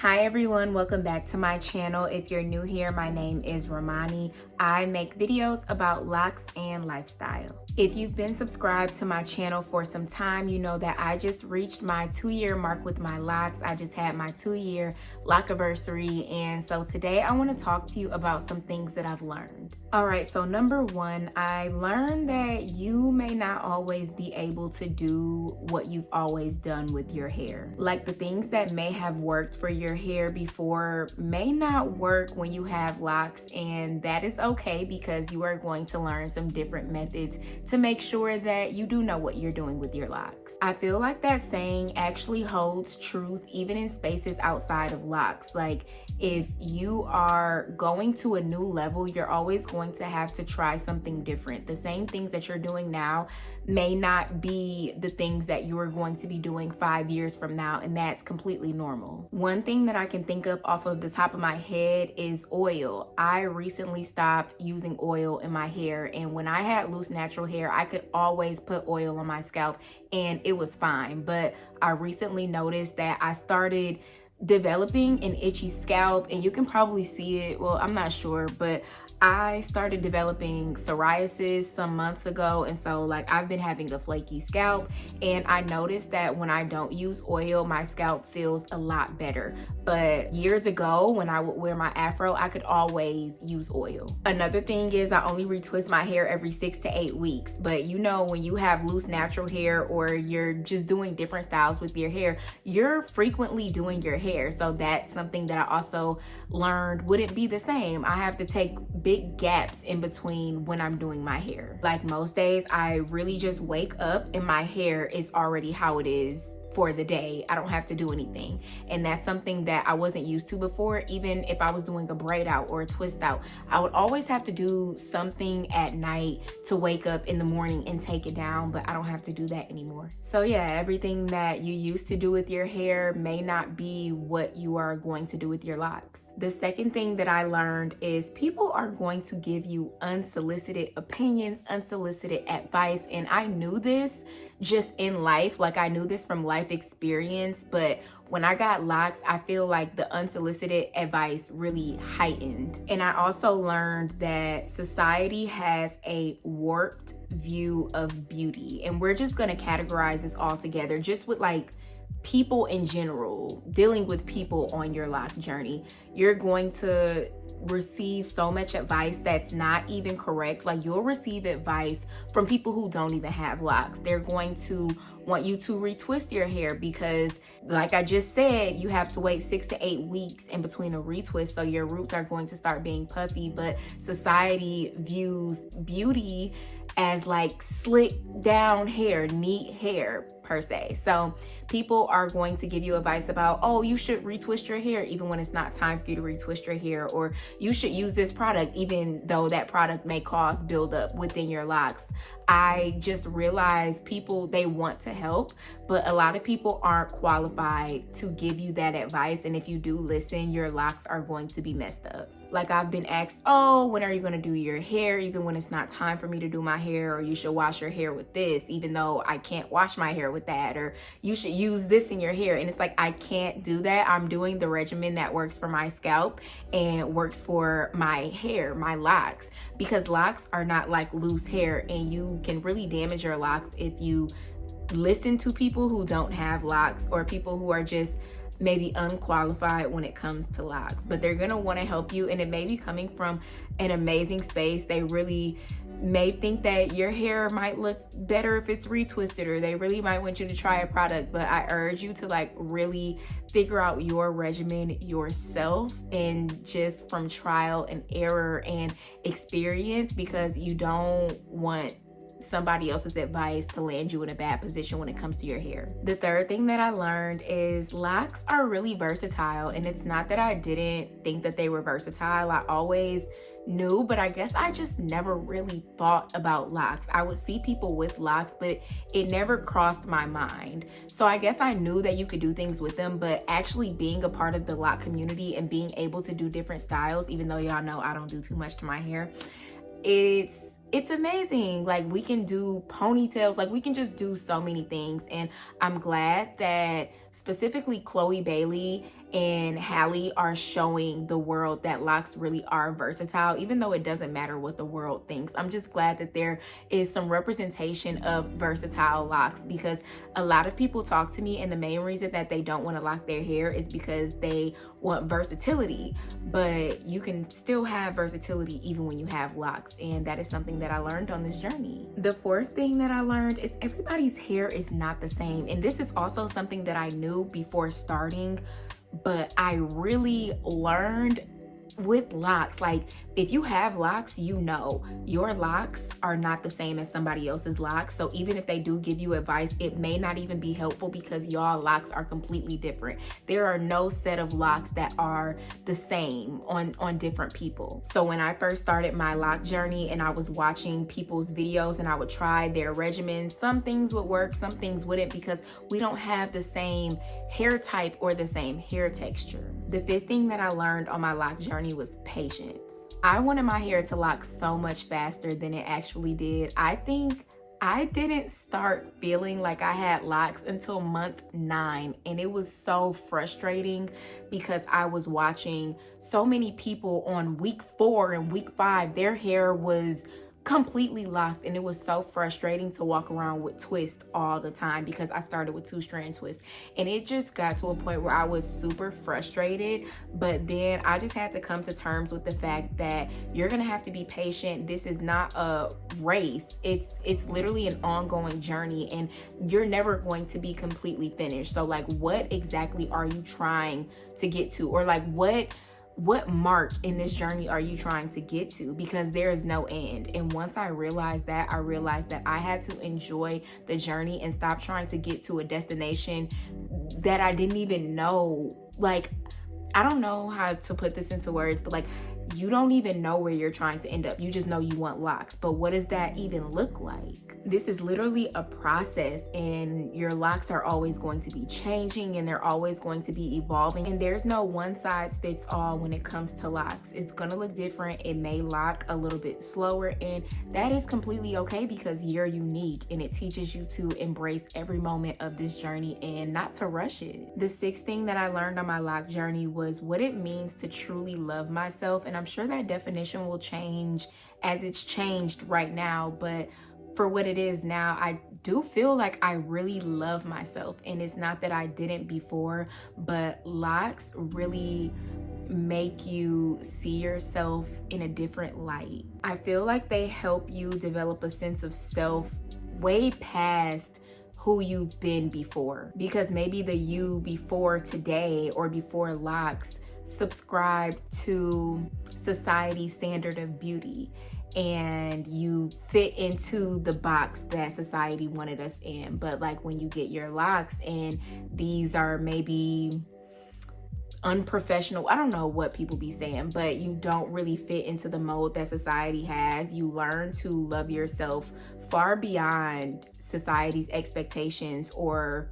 Hi everyone, welcome back to my channel. If you're new here, my name is Romani. I make videos about locks and lifestyle. If you've been subscribed to my channel for some time, you know that I just reached my 2-year mark with my locks. I just had my 2-year lock anniversary, and so today I want to talk to you about some things that I've learned. All right, so number one, I learned that you may not always be able to do what you've always done with your hair. Like the things that may have worked for your hair before may not work when you have locks, and that is okay because you are going to learn some different methods to make sure that you do know what you're doing with your locks. I feel like that saying actually holds truth even in spaces outside of locks. Like if you are going to a new level, you're always going to have to try something different. The same things that you're doing now may not be the things that you are going to be doing 5 years from now, and that's completely normal. One thing that I can think of off of the top of my head is oil. I recently stopped using oil in my hair, and when I had loose natural hair, I could always put oil on my scalp and it was fine. But I recently noticed that I started developing an itchy scalp, and you can probably see it. Well, I'm not sure, but I started developing psoriasis some months ago, and so like I've been having a flaky scalp, and I noticed that when I don't use oil, my scalp feels a lot better. But years ago when I would wear my afro, I could always use oil. Another thing is I only retwist my hair every 6 to 8 weeks, but you know, when you have loose natural hair or you're just doing different styles with your hair, you're frequently doing your hair. So that's something that I also learned wouldn't be the same. I have to take big gaps in between when I'm doing my hair. Like most days, I really just wake up and my hair is already how it is for the day. I don't have to do anything. And that's something that I wasn't used to before. Even if I was doing a braid out or a twist out, I would always have to do something at night to wake up in the morning and take it down, but I don't have to do that anymore. So yeah, everything that you used to do with your hair may not be what you are going to do with your locks. The second thing that I learned is people are going to give you unsolicited opinions, unsolicited advice, and I knew this just in life. Like I knew this from life experience, but when I got locks, I feel like the unsolicited advice really heightened. And I also learned that society has a warped view of beauty, and we're just gonna categorize this all together just with like people in general, dealing with people on your lock journey. You're going to receive so much advice that's not even correct. Like you'll receive advice from people who don't even have locks. They're going to want you to retwist your hair because, like I just said, you have to wait 6 to 8 weeks in between a retwist, so your roots are going to start being puffy. But society views beauty as like slick down hair, neat hair per se. So people are going to give you advice about, oh, you should retwist your hair even when it's not time for you to retwist your hair, or you should use this product even though that product may cause buildup within your locks. I just realized people, they want to help, but a lot of people aren't qualified to give you that advice. And if you do listen, your locks are going to be messed up. Like I've been asked, oh, when are you gonna do your hair? Even when it's not time for me to do my hair, or you should wash your hair with this, even though I can't wash my hair with that, or you should use this in your hair. And it's like, I can't do that. I'm doing the regimen that works for my scalp and works for my hair, my locks, because locks are not like loose hair, and you can really damage your locks if you listen to people who don't have locks, or people who are just maybe unqualified when it comes to locks. But they're gonna want to help you, and it may be coming from an amazing space. They really may think that your hair might look better if it's retwisted, or they really might want you to try a product. But I urge you to like really figure out your regimen yourself, and just from trial and error and experience, because you don't want somebody else's advice to land you in a bad position when it comes to your hair. The third thing that I learned is locks are really versatile, and it's not that I didn't think that they were versatile. I always knew, but I guess I just never really thought about locks. I would see people with locks, but it never crossed my mind. So I guess I knew that you could do things with them, but actually being a part of the lock community and being able to do different styles, even though y'all know I don't do too much to my hair, it's amazing. Like we can do ponytails, like we can just do so many things. And I'm glad that specifically Chloe Bailey and Hallie are showing the world that locks really are versatile, even though it doesn't matter what the world thinks. I'm just glad that there is some representation of versatile locks, because a lot of people talk to me and the main reason that they don't want to lock their hair is because they want versatility, but you can still have versatility even when you have locks, and that is something that I learned on this journey. The fourth thing that I learned is everybody's hair is not the same, and this is also something that I knew before starting, but I really learned with locks. Like, if you have locks, you know your locks are not the same as somebody else's locks. So even if they do give you advice, it may not even be helpful because y'all locks are completely different. There are no set of locks that are the same on different people. So when I first started my loc journey and I was watching people's videos and I would try their regimens, some things would work, some things wouldn't, because we don't have the same hair type or the same hair texture. The fifth thing that I learned on my loc journey was patience. I wanted my hair to lock so much faster than it actually did. I think I didn't start feeling like I had locks until month 9, and it was so frustrating because I was watching so many people on week 4 and week 5, their hair was completely locked, and it was so frustrating to walk around with twists all the time because I started with 2-strand twists, and it just got to a point where I was super frustrated. But then I just had to come to terms with the fact that you're gonna have to be patient. This is not a race, it's literally an ongoing journey, and you're never going to be completely finished. So like, what exactly are you trying to get to, or like what mark in this journey are you trying to get to? Because there is no end. And once I realized that I had to enjoy the journey and stop trying to get to a destination that I didn't even know. Like, I don't know how to put this into words, but like, you don't even know where you're trying to end up. You just know you want locks, but what does that even look like? This is literally a process, and your locks are always going to be changing, and they're always going to be evolving, and there's no one size fits all when it comes to locks. It's gonna look different. It may lock a little bit slower, and that is completely okay because you're unique, and it teaches you to embrace every moment of this journey and not to rush it. The sixth thing that I learned on my loc journey was what it means to truly love myself, and I'm sure that definition will change as it's changed right now, but for what it is now, I do feel like I really love myself, and it's not that I didn't before, but locks really make you see yourself in a different light. I feel like they help you develop a sense of self way past who you've been before, because maybe the you before today or before locks subscribe to society's standard of beauty, and you fit into the box that society wanted us in. But like, when you get your locks and these are maybe unprofessional, I don't know what people be saying, but you don't really fit into the mold that society has, you learn to love yourself far beyond society's expectations, or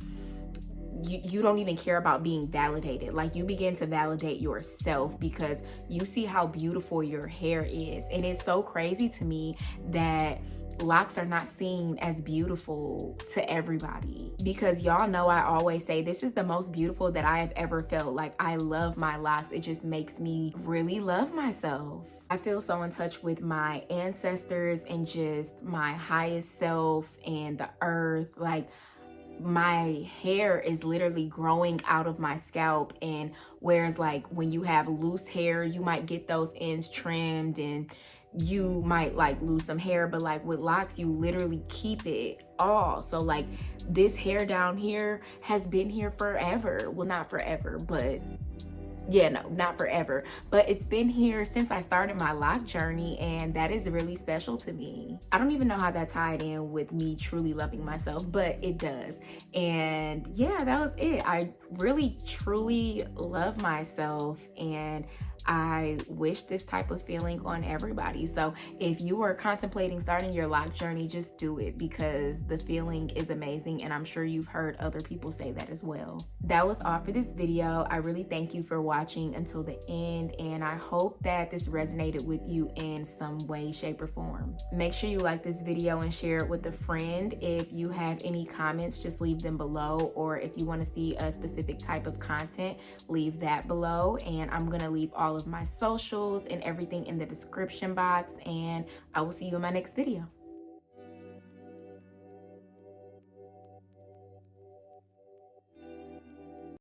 you don't even care about being validated. Like, you begin to validate yourself because you see how beautiful your hair is. And it's so crazy to me that locks are not seen as beautiful to everybody, because y'all know I always say this is the most beautiful that I have ever felt. Like, I love my locks. It just makes me really love myself. I feel so in touch with my ancestors and just my highest self and the earth. Like, my hair is literally growing out of my scalp, and whereas like when you have loose hair, you might get those ends trimmed and you might like lose some hair, but like with locks, you literally keep it all. So like, this hair down here has been here forever. Well, not forever, but yeah, no, not forever, but it's been here since I started my loc journey, and that is really special to me. I don't even know how that tied in with me truly loving myself, but it does. And yeah, that was it. I really truly love myself, and I wish this type of feeling on everybody. So if you are contemplating starting your loc journey, just do it, because the feeling is amazing, and I'm sure you've heard other people say that as well. That was all for this video. I really thank you for watching until the end, and I hope that this resonated with you in some way, shape, or form. Make sure you like this video and share it with a friend. If you have any comments, just leave them below, or if you want to see a specific type of content, leave that below. And I'm gonna leave all of my socials and everything in the description box, and I will see you in my next video.